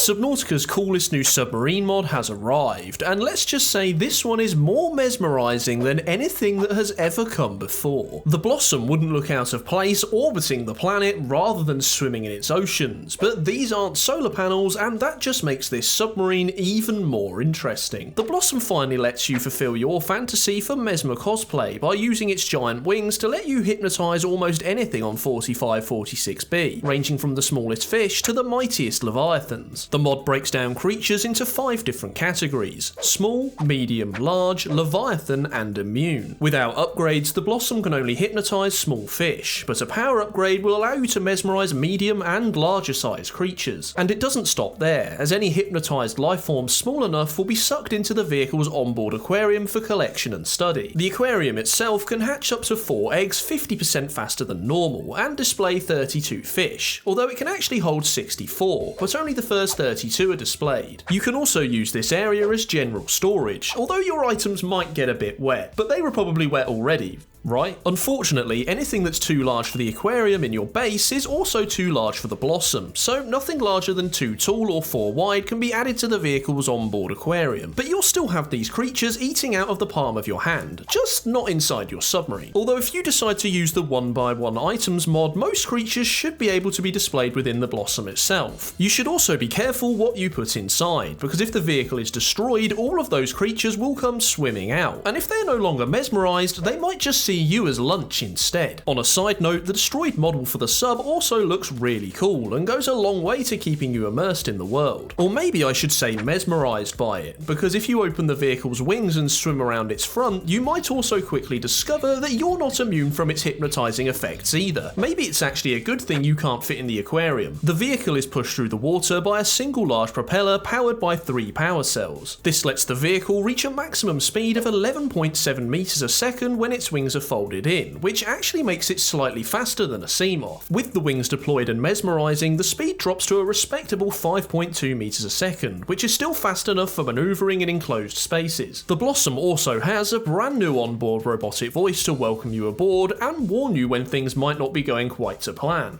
Subnautica's coolest new submarine mod has arrived, and let's just say this one is more mesmerizing than anything that has ever come before. The Blossom wouldn't look out of place orbiting the planet rather than swimming in its oceans, but these aren't solar panels, and that just makes this submarine even more interesting. The Blossom finally lets you fulfill your fantasy for Mesmer cosplay by using its giant wings to let you hypnotize almost anything on 4546b, ranging from the smallest fish to the mightiest leviathans. The mod breaks down creatures into 5 different categories: small, medium, large, leviathan, and immune. Without upgrades, the Blossom can only hypnotize small fish, but a power upgrade will allow you to mesmerize medium and larger sized creatures. And it doesn't stop there, as any hypnotized lifeform small enough will be sucked into the vehicle's onboard aquarium for collection and study. The aquarium itself can hatch up to 4 eggs 50% faster than normal and display 32 fish, although it can actually hold 64, but only the first 32 are displayed. You can also use this area as general storage, although your items might get a bit wet, but they were probably wet already, right? Unfortunately, anything that's too large for the aquarium in your base is also too large for the Blossom, so nothing larger than 2 tall or 4 wide can be added to the vehicle's onboard aquarium. But you'll still have these creatures eating out of the palm of your hand, just not inside your submarine. Although if you decide to use the 1x1 items mod, most creatures should be able to be displayed within the Blossom itself. You should also be careful what you put inside, because if the vehicle is destroyed, all of those creatures will come swimming out, and if they're no longer mesmerized, they might just see you as lunch instead. On a side note, the destroyed model for the sub also looks really cool and goes a long way to keeping you immersed in the world. Or maybe I should say mesmerized by it, because if you open the vehicle's wings and swim around its front, you might also quickly discover that you're not immune from its hypnotizing effects either. Maybe it's actually a good thing you can't fit in the aquarium. The vehicle is pushed through the water by a single large propeller powered by 3 power cells. This lets the vehicle reach a maximum speed of 11.7 meters a second when its wings are folded in, which actually makes it slightly faster than a Seamoth. With the wings deployed and mesmerizing, the speed drops to a respectable 5.2 meters a second, which is still fast enough for maneuvering in enclosed spaces. The Blossom also has a brand new onboard robotic voice to welcome you aboard and warn you when things might not be going quite to plan.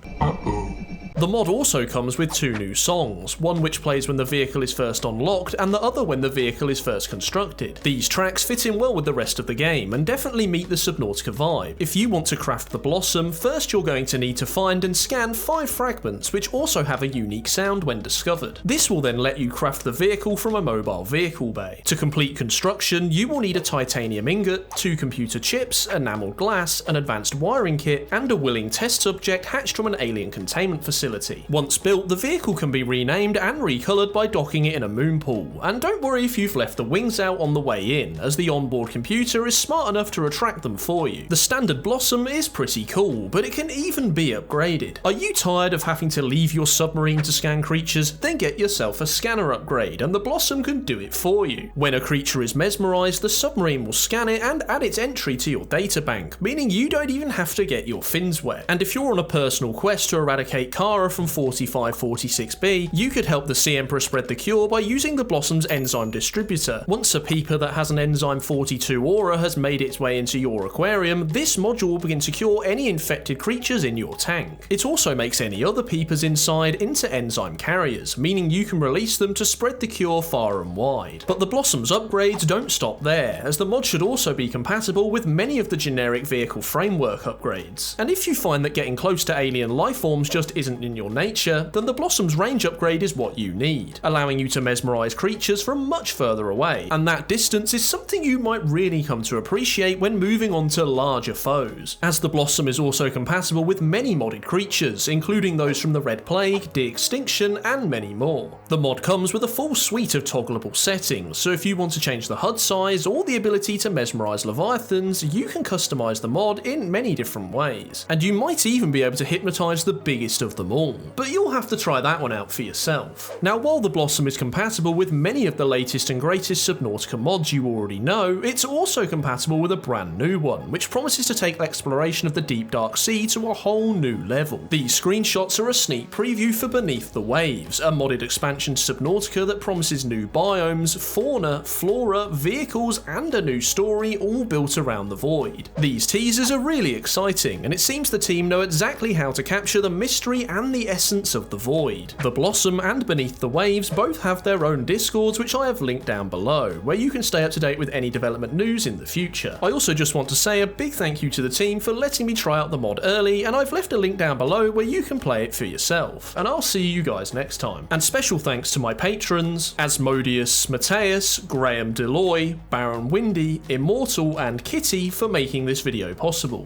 The mod also comes with 2 new songs, one which plays when the vehicle is first unlocked and the other when the vehicle is first constructed. These tracks fit in well with the rest of the game and definitely meet the Subnautica vibe. If you want to craft the Blossom, first you're going to need to find and scan 5 fragments which also have a unique sound when discovered. This will then let you craft the vehicle from a mobile vehicle bay. To complete construction, you will need a titanium ingot, 2 computer chips, enameled glass, an advanced wiring kit, and a willing test subject hatched from an alien containment facility. Once built, the vehicle can be renamed and recolored by docking it in a moon pool, and don't worry if you've left the wings out on the way in, as the onboard computer is smart enough to retract them for you. The standard Blossom is pretty cool, but it can even be upgraded. Are you tired of having to leave your submarine to scan creatures? Then get yourself a scanner upgrade, and the Blossom can do it for you. When a creature is mesmerized, the submarine will scan it and add its entry to your databank, meaning you don't even have to get your fins wet. And if you're on a personal quest to eradicate Kara from 4546b, you could help the Sea Emperor spread the cure by using the Blossom's enzyme distributor. Once a peeper that has an enzyme 42 aura has made its way into your aquarium, this module will begin to cure any infected creatures in your tank. It also makes any other peepers inside into enzyme carriers, meaning you can release them to spread the cure far and wide. But the Blossom's upgrades don't stop there, as the mod should also be compatible with many of the generic vehicle framework upgrades. And if you find that getting close to alien lifeforms just isn't in your nature, then the Blossom's range upgrade is what you need, allowing you to mesmerize creatures from much further away, and that distance is something you might really come to appreciate when moving on to larger foes, as the Blossom is also compatible with many modded creatures, including those from the Red Plague, De-Extinction, and many more. The mod comes with a full suite of toggleable settings, so if you want to change the HUD size or the ability to mesmerize leviathans, you can customize the mod in many different ways, and you might even be able to hypnotize the biggest of them all, but you'll have to try that one out for yourself. Now, while the Blossom is compatible with many of the latest and greatest Subnautica mods you already know, it's also compatible with a brand new one, which promises to take exploration of the deep dark sea to a whole new level. These screenshots are a sneak preview for Beneath the Waves, a modded expansion to Subnautica that promises new biomes, fauna, flora, vehicles, and a new story, all built around the void. These teasers are really exciting, and it seems the team know exactly how to capture the mystery and and the essence of the void. The Blossom and Beneath the Waves both have their own discords, which I have linked down below, where you can stay up to date with any development news in the future. I also just want to say a big thank you to the team for letting me try out the mod early, and I've left a link down below where you can play it for yourself. And I'll see you guys next time. And special thanks to my patrons, Asmodeus, Matthias, Graham DeLoye, Baron Windy, Immortal and Kitty for making this video possible.